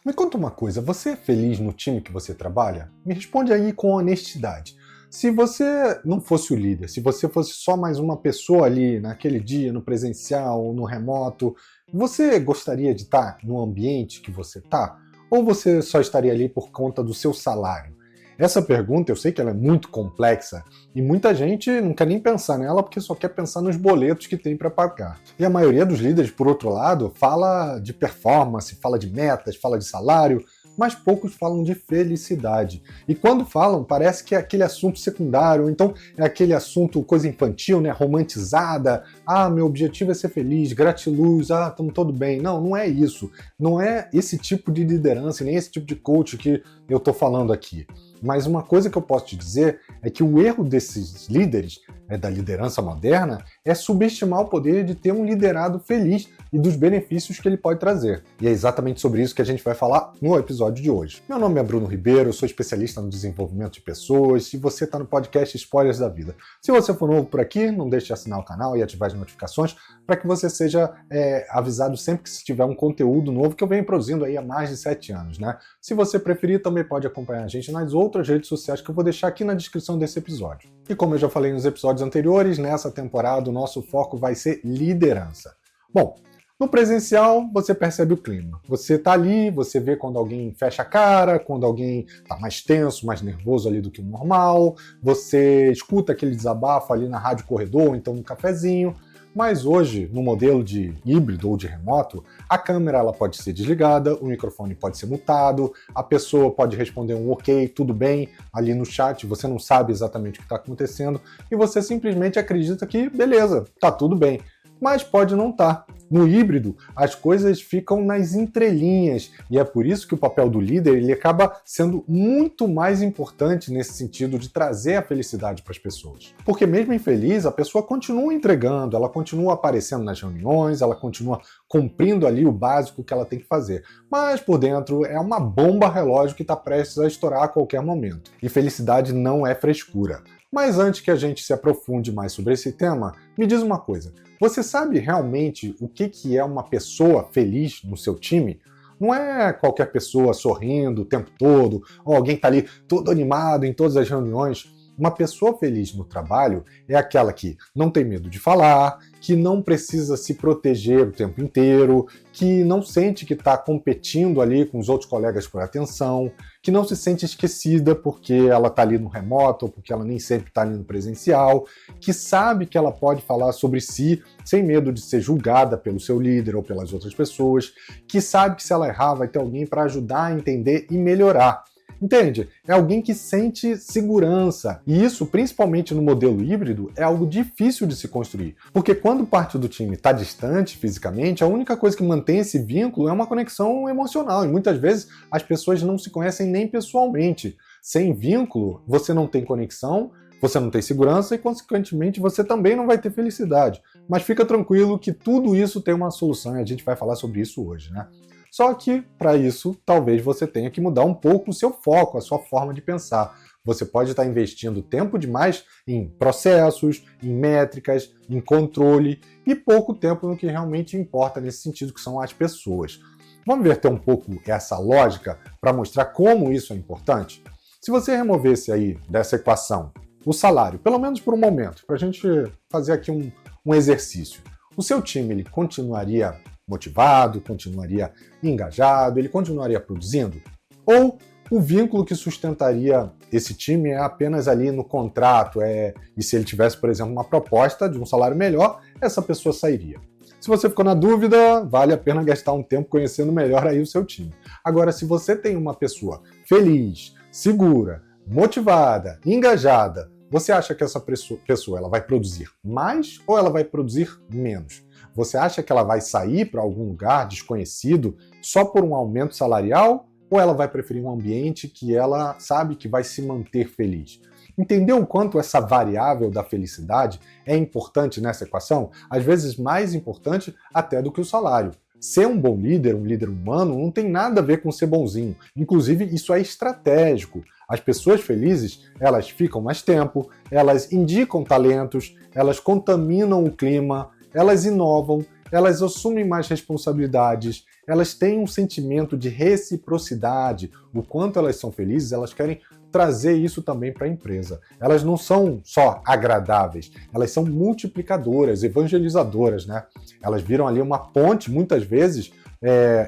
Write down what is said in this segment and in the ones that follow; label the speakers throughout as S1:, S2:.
S1: Me conta uma coisa, você é feliz no time que você trabalha? Me responde aí com honestidade. Se você não fosse o líder, se você fosse só mais uma pessoa ali naquele dia, no presencial ou no remoto, você gostaria de estar no ambiente que você está? Ou você só estaria ali por conta do seu salário? Essa pergunta eu sei que ela é muito complexa e muita gente não quer nem pensar nela porque só quer pensar nos boletos que tem para pagar. E a maioria dos líderes, por outro lado, fala de performance, fala de metas, fala de salário, mas poucos falam de felicidade. E quando falam, parece que é aquele assunto secundário, ou então é aquele assunto coisa infantil, né, romantizada. Ah, meu objetivo é ser feliz, gratiluz, estamos todo bem. Não, não é isso. Não é esse tipo de liderança, nem esse tipo de coach que eu estou falando aqui. Mas uma coisa que eu posso te dizer é que o erro desses líderes, da liderança moderna, é subestimar o poder de ter um liderado feliz e dos benefícios que ele pode trazer. E é exatamente sobre isso que a gente vai falar no episódio de hoje. Meu nome é Bruno Ribeiro, eu sou especialista no desenvolvimento de pessoas e você está no podcast Spoilers da Vida. Se você for novo por aqui, não deixe de assinar o canal e ativar as notificações para que você seja avisado sempre que se tiver um conteúdo novo que eu venho produzindo aí há mais de 7 anos, né? Se você preferir, também pode acompanhar a gente nas outras redes sociais que eu vou deixar aqui na descrição desse episódio. E como eu já falei nos episódios anteriores, nessa temporada o nosso foco vai ser liderança. Bom, no presencial você percebe o clima. Você tá ali, você vê quando alguém fecha a cara, quando alguém tá mais tenso, mais nervoso ali do que o normal, você escuta aquele desabafo ali na rádio corredor, ou então no cafezinho. Mas hoje, no modelo de híbrido ou de remoto, a câmera ela pode ser desligada, o microfone pode ser mutado, a pessoa pode responder um ok, tudo bem, ali no chat, você não sabe exatamente o que está acontecendo e você simplesmente acredita que, beleza, tá tudo bem. Mas pode não estar. No híbrido, as coisas ficam nas entrelinhas e é por isso que o papel do líder ele acaba sendo muito mais importante nesse sentido de trazer a felicidade para as pessoas. Porque mesmo infeliz, a pessoa continua entregando, ela continua aparecendo nas reuniões, ela continua cumprindo ali o básico que ela tem que fazer. Mas por dentro é uma bomba relógio que está prestes a estourar a qualquer momento. E felicidade não é frescura. Mas antes que a gente se aprofunde mais sobre esse tema, me diz uma coisa. Você sabe realmente o que é uma pessoa feliz no seu time? Não é qualquer pessoa sorrindo o tempo todo, ou alguém está ali todo animado em todas as reuniões. Uma pessoa feliz no trabalho é aquela que não tem medo de falar, que não precisa se proteger o tempo inteiro, que não sente que está competindo ali com os outros colegas por atenção, que não se sente esquecida porque ela está ali no remoto ou porque ela nem sempre está ali no presencial, que sabe que ela pode falar sobre si sem medo de ser julgada pelo seu líder ou pelas outras pessoas, que sabe que se ela errar vai ter alguém para ajudar a entender e melhorar. Entende? É alguém que sente segurança. E isso, principalmente no modelo híbrido, é algo difícil de se construir. Porque quando parte do time está distante fisicamente, a única coisa que mantém esse vínculo é uma conexão emocional. E muitas vezes as pessoas não se conhecem nem pessoalmente. Sem vínculo, você não tem conexão, você não tem segurança e, consequentemente, você também não vai ter felicidade. Mas fica tranquilo que tudo isso tem uma solução e a gente vai falar sobre isso hoje, né? Só que, para isso, talvez você tenha que mudar um pouco o seu foco, a sua forma de pensar. Você pode estar investindo tempo demais em processos, em métricas, em controle e pouco tempo no que realmente importa nesse sentido, que são as pessoas. Vamos verter um pouco essa lógica para mostrar como isso é importante? Se você removesse aí dessa equação o salário, pelo menos por um momento, para a gente fazer aqui um exercício, o seu time ele continuaria motivado, continuaria engajado, ele continuaria produzindo? Ou o vínculo que sustentaria esse time é apenas ali no contrato, e se ele tivesse, por exemplo, uma proposta de um salário melhor, essa pessoa sairia. Se você ficou na dúvida, vale a pena gastar um tempo conhecendo melhor aí o seu time. Agora, se você tem uma pessoa feliz, segura, motivada, engajada, você acha que essa pessoa ela vai produzir mais ou ela vai produzir menos? Você acha que ela vai sair para algum lugar desconhecido só por um aumento salarial? Ou ela vai preferir um ambiente que ela sabe que vai se manter feliz? Entendeu o quanto essa variável da felicidade é importante nessa equação? Às vezes mais importante até do que o salário. Ser um bom líder, um líder humano, não tem nada a ver com ser bonzinho. Inclusive, isso é estratégico. As pessoas felizes, elas ficam mais tempo, elas indicam talentos, elas contaminam o clima, elas inovam, elas assumem mais responsabilidades, elas têm um sentimento de reciprocidade. O quanto elas são felizes, elas querem trazer isso também para a empresa. Elas não são só agradáveis, elas são multiplicadoras, evangelizadoras, né? Elas viram ali uma ponte, muitas vezes,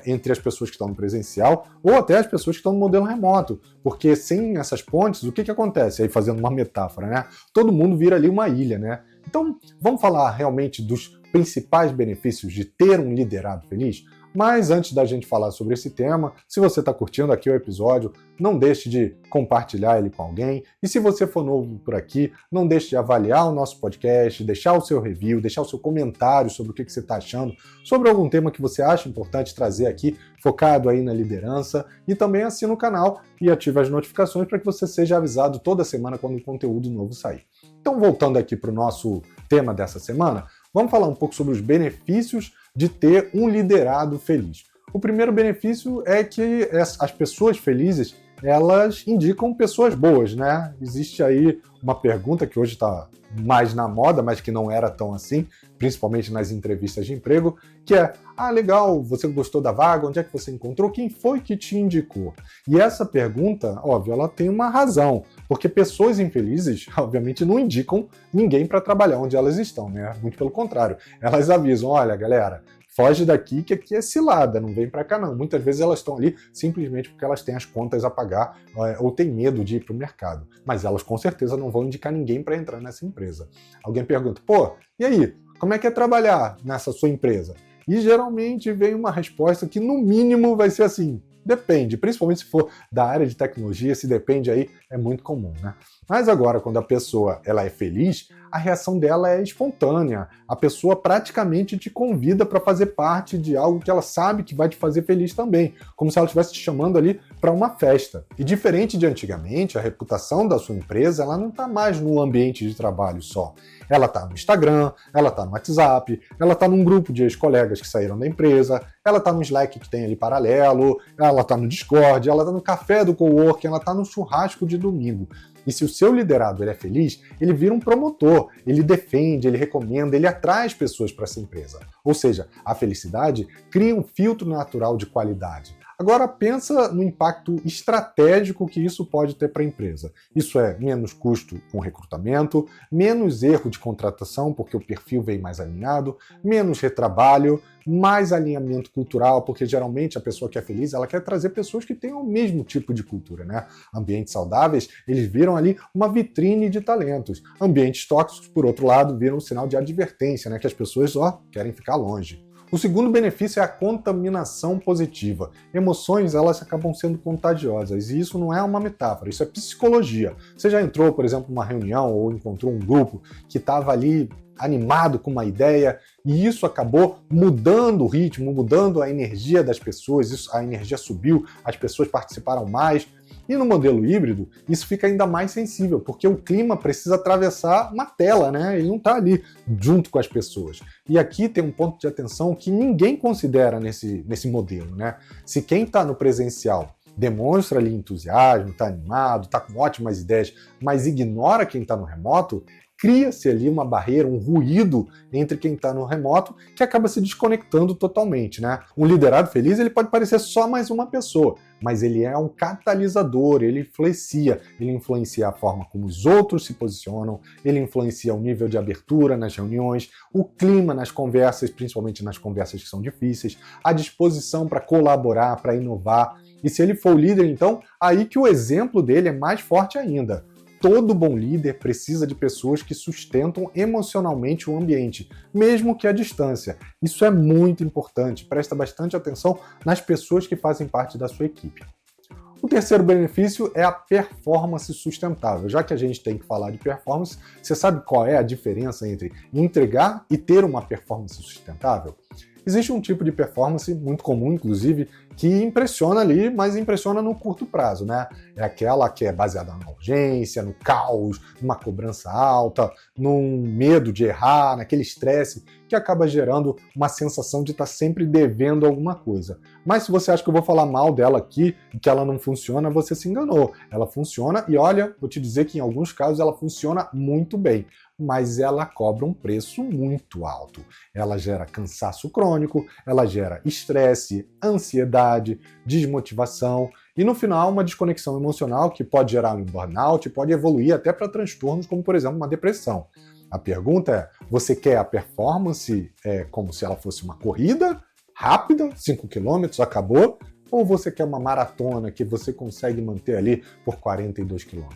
S1: entre as pessoas que estão no presencial ou até as pessoas que estão no modelo remoto, porque sem essas pontes, o que acontece? Aí fazendo uma metáfora, né? Todo mundo vira ali uma ilha, né? Então, vamos falar realmente dos principais benefícios de ter um liderado feliz? Mas antes da gente falar sobre esse tema, se você está curtindo aqui o episódio, não deixe de compartilhar ele com alguém. E se você for novo por aqui, não deixe de avaliar o nosso podcast, deixar o seu review, deixar o seu comentário sobre o que você está achando, sobre algum tema que você acha importante trazer aqui, focado aí na liderança. E também assina o canal e ative as notificações para que você seja avisado toda semana quando o conteúdo novo sair. Então, voltando aqui para o nosso tema dessa semana, vamos falar um pouco sobre os benefícios de ter um liderado feliz. O primeiro benefício é que as pessoas felizes, elas indicam pessoas boas, né? Existe aí uma pergunta que hoje está mais na moda, mas que não era tão assim, principalmente nas entrevistas de emprego, que é: legal, você gostou da vaga, onde é que você encontrou, quem foi que te indicou? E essa pergunta, óbvio, ela tem uma razão, porque pessoas infelizes, obviamente, não indicam ninguém para trabalhar onde elas estão, né? Muito pelo contrário, elas avisam: olha, galera, foge daqui que aqui é cilada, não vem para cá não. Muitas vezes elas estão ali simplesmente porque elas têm as contas a pagar ou têm medo de ir para o mercado. Mas elas com certeza não vão indicar ninguém para entrar nessa empresa. Alguém pergunta: pô, e aí, como é que é trabalhar nessa sua empresa? E geralmente vem uma resposta que no mínimo vai ser assim: depende, principalmente se for da área de tecnologia, se depende aí, é muito comum, né? Mas agora, quando a pessoa ela é feliz, a reação dela é espontânea. A pessoa praticamente te convida para fazer parte de algo que ela sabe que vai te fazer feliz também, como se ela estivesse te chamando ali para uma festa. E diferente de antigamente, a reputação da sua empresa ela não está mais no ambiente de trabalho só. Ela está no Instagram, ela está no WhatsApp, ela está num grupo de ex-colegas que saíram da empresa, ela está no Slack que tem ali paralelo, ela está no Discord, ela está no café do coworking, ela está no churrasco de domingo. E se o seu liderado ele é feliz, ele vira um promotor, ele defende, ele recomenda, ele atrai as pessoas para essa empresa. Ou seja, a felicidade cria um filtro natural de qualidade. Agora pensa no impacto estratégico que isso pode ter para a empresa. Isso é menos custo com recrutamento, menos erro de contratação, porque o perfil vem mais alinhado, menos retrabalho, mais alinhamento cultural, porque geralmente a pessoa que é feliz, ela quer trazer pessoas que tenham o mesmo tipo de cultura, né? Ambientes saudáveis, eles viram ali uma vitrine de talentos. Ambientes tóxicos, por outro lado, viram um sinal de advertência, né? Que as pessoas, querem ficar longe. O segundo benefício é a contaminação positiva. Emoções, elas acabam sendo contagiosas, e isso não é uma metáfora, isso é psicologia. Você já entrou, por exemplo, numa reunião ou encontrou um grupo que estava ali animado com uma ideia, e isso acabou mudando o ritmo, mudando a energia das pessoas, a energia subiu, as pessoas participaram mais. E no modelo híbrido, isso fica ainda mais sensível, porque o clima precisa atravessar uma tela, né? Ele não está ali junto com as pessoas. E aqui tem um ponto de atenção que ninguém considera nesse modelo, né? Se quem está no presencial demonstra ali entusiasmo, está animado, está com ótimas ideias, mas ignora quem está no remoto, cria-se ali uma barreira, um ruído entre quem está no remoto que acaba se desconectando totalmente, né? Um liderado feliz ele pode parecer só mais uma pessoa, mas ele é um catalisador, ele influencia a forma como os outros se posicionam, ele influencia o nível de abertura nas reuniões, o clima nas conversas, principalmente nas conversas que são difíceis, a disposição para colaborar, para inovar. E se ele for o líder, então, aí que o exemplo dele é mais forte ainda. Todo bom líder precisa de pessoas que sustentam emocionalmente o ambiente, mesmo que à distância. Isso é muito importante, presta bastante atenção nas pessoas que fazem parte da sua equipe. O terceiro benefício é a performance sustentável. Já que a gente tem que falar de performance, você sabe qual é a diferença entre entregar e ter uma performance sustentável? Existe um tipo de performance, muito comum inclusive, que impressiona ali, mas impressiona no curto prazo, né? É aquela que é baseada na urgência, no caos, numa cobrança alta, num medo de errar, naquele estresse, que acaba gerando uma sensação de estar sempre devendo alguma coisa. Mas se você acha que eu vou falar mal dela aqui, e que ela não funciona, você se enganou. Ela funciona e olha, vou te dizer que em alguns casos ela funciona muito bem. mas ela cobra um preço muito alto. Ela gera cansaço crônico, ela gera estresse, ansiedade, desmotivação e, no final, uma desconexão emocional que pode gerar um burnout, pode evoluir até para transtornos como, por exemplo, uma depressão. A pergunta é, você quer a performance como se ela fosse uma corrida rápida, 5 km, acabou? Ou você quer uma maratona que você consegue manter ali por 42 km?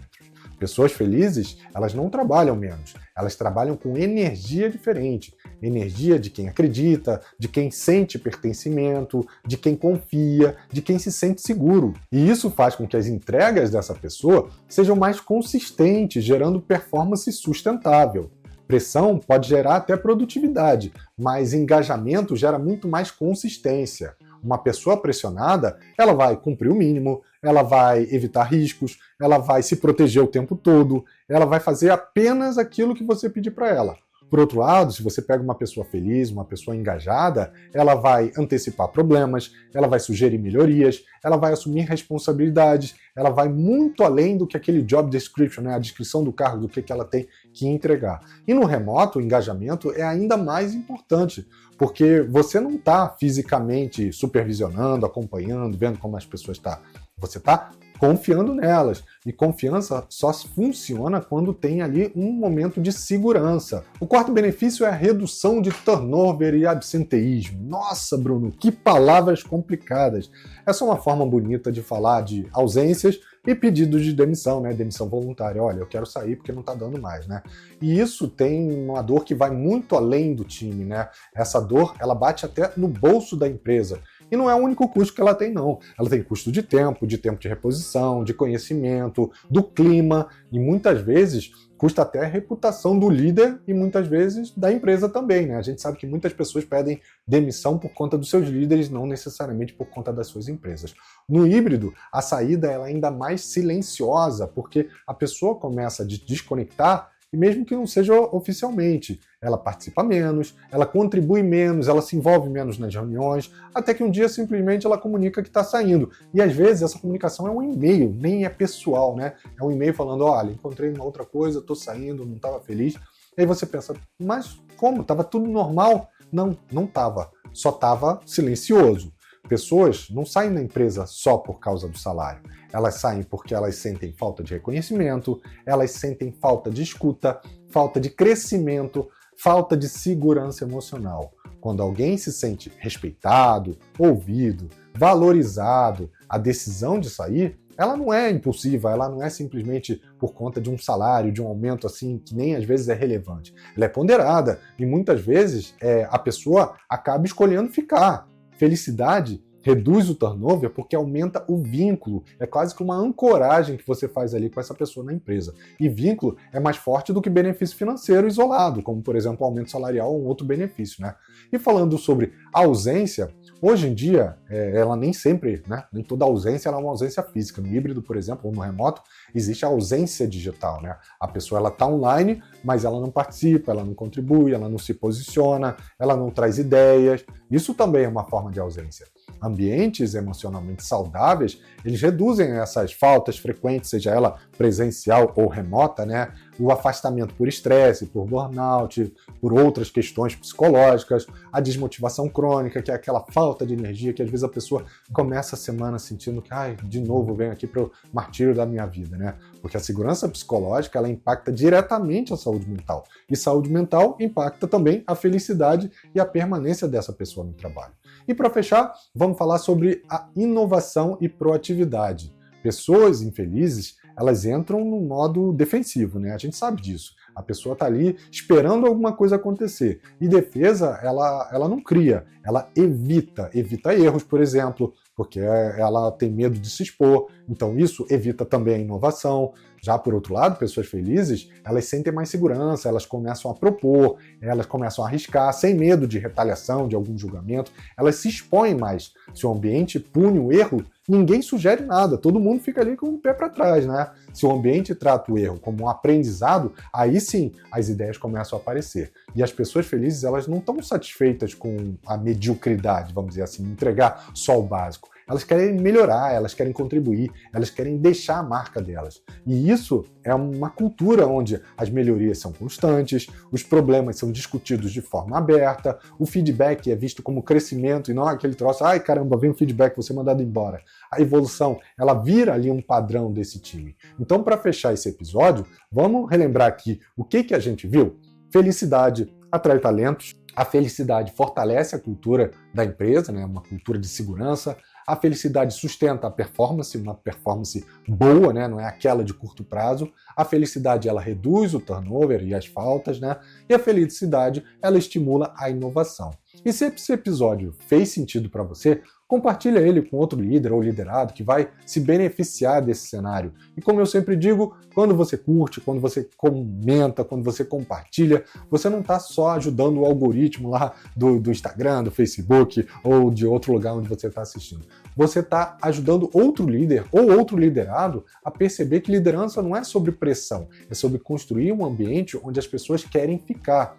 S1: Pessoas felizes, elas não trabalham menos, elas trabalham com energia diferente. Energia de quem acredita, de quem sente pertencimento, de quem confia, de quem se sente seguro. E isso faz com que as entregas dessa pessoa sejam mais consistentes, gerando performance sustentável. Pressão pode gerar até produtividade, mas engajamento gera muito mais consistência. Uma pessoa pressionada, ela vai cumprir o mínimo, ela vai evitar riscos, ela vai se proteger o tempo todo, ela vai fazer apenas aquilo que você pedir para ela. Por outro lado, se você pega uma pessoa feliz, uma pessoa engajada, ela vai antecipar problemas, ela vai sugerir melhorias, ela vai assumir responsabilidades, ela vai muito além do que aquele job description, né, a descrição do cargo, do que ela tem que entregar. E no remoto, o engajamento é ainda mais importante, porque você não está fisicamente supervisionando, acompanhando, vendo como as pessoas estão. Você está confiando nelas. E confiança só funciona quando tem ali um momento de segurança. O quarto benefício é a redução de turnover e absenteísmo. Nossa, Bruno, que palavras complicadas. Essa é uma forma bonita de falar de ausências e pedidos de demissão, né? Demissão voluntária. Olha, eu quero sair porque não está dando mais, né? E isso tem uma dor que vai muito além do time, né? Essa dor, ela bate até no bolso da empresa. E não é o único custo que ela tem, não. Ela tem custo de tempo de reposição, de conhecimento, do clima, e muitas vezes custa até a reputação do líder e muitas vezes da empresa também, né? A gente sabe que muitas pessoas pedem demissão por conta dos seus líderes, não necessariamente por conta das suas empresas. No híbrido, a saída é ainda mais silenciosa, porque a pessoa começa a desconectar, e mesmo que não seja oficialmente, ela participa menos, ela contribui menos, ela se envolve menos nas reuniões, até que um dia simplesmente ela comunica que está saindo. E às vezes essa comunicação é um e-mail, nem é pessoal, né? É um e-mail falando, olha, encontrei uma outra coisa, estou saindo, não estava feliz. E aí você pensa, mas como? Estava tudo normal? Não, não estava. Só estava silencioso. Pessoas não saem da empresa só por causa do salário. Elas saem porque elas sentem falta de reconhecimento, elas sentem falta de escuta, falta de crescimento, falta de segurança emocional. Quando alguém se sente respeitado, ouvido, valorizado, a decisão de sair, ela não é impulsiva, ela não é simplesmente por conta de um salário, de um aumento assim, que nem às vezes é relevante. Ela é ponderada e muitas vezes a pessoa acaba escolhendo ficar. Felicidade reduz o turnover porque aumenta o vínculo. É quase que uma ancoragem que você faz ali com essa pessoa na empresa. E vínculo é mais forte do que benefício financeiro isolado, como, por exemplo, aumento salarial ou um outro benefício, né? E falando sobre ausência, hoje em dia, ela nem sempre, né? Nem toda ausência ela é uma ausência física. No híbrido, por exemplo, ou no remoto, existe a ausência digital, né? A pessoa ela está online, mas ela não participa, ela não contribui, ela não se posiciona, ela não traz ideias. Isso também é uma forma de ausência. Ambientes emocionalmente saudáveis, eles reduzem essas faltas frequentes, seja ela presencial ou remota, né? O afastamento por estresse, por burnout, por outras questões psicológicas, a desmotivação crônica, que é aquela falta de energia que às vezes a pessoa começa a semana sentindo que, de novo venho aqui para o martírio da minha vida, né? Porque a segurança psicológica, ela impacta diretamente a saúde mental. E saúde mental impacta também a felicidade e a permanência dessa pessoa no trabalho. E para fechar, vamos falar sobre a inovação e proatividade. Pessoas infelizes, elas entram no modo defensivo, né? A gente sabe disso. A pessoa está ali esperando alguma coisa acontecer. E defesa, ela não cria, ela evita erros, por exemplo, porque ela tem medo de se expor. Então isso evita também a inovação. Já por outro lado, pessoas felizes, elas sentem mais segurança, elas começam a propor, elas começam a arriscar, sem medo de retaliação, de algum julgamento, elas se expõem mais. Se o ambiente pune o erro, ninguém sugere nada, todo mundo fica ali com o pé para trás, né? Se o ambiente trata o erro como um aprendizado, aí sim as ideias começam a aparecer. E as pessoas felizes, elas não estão satisfeitas com a mediocridade, vamos dizer assim, entregar só o básico. Elas querem melhorar, elas querem contribuir, elas querem deixar a marca delas. E isso é uma cultura onde as melhorias são constantes, os problemas são discutidos de forma aberta, o feedback é visto como crescimento e não aquele troço, ai caramba, vem um feedback, você é mandado embora. A evolução, ela vira ali um padrão desse time. Então, para fechar esse episódio, vamos relembrar aqui o que a gente viu? Felicidade atrai talentos, a felicidade fortalece a cultura da empresa, né? Uma cultura de segurança, a felicidade sustenta a performance, uma performance boa, né? Não é aquela de curto prazo, a felicidade ela reduz o turnover e as faltas, né? E a felicidade ela estimula a inovação. E se esse episódio fez sentido para você, compartilha ele com outro líder ou liderado que vai se beneficiar desse cenário. E como eu sempre digo, quando você curte, quando você comenta, quando você compartilha, você não está só ajudando o algoritmo lá do Instagram, do Facebook ou de outro lugar onde você está assistindo. Você está ajudando outro líder ou outro liderado a perceber que liderança não é sobre pressão, é sobre construir um ambiente onde as pessoas querem ficar.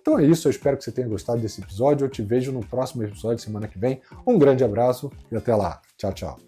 S1: Então é isso, eu espero que você tenha gostado desse episódio. Eu te vejo no próximo episódio semana que vem. Um grande abraço e até lá. Tchau, tchau.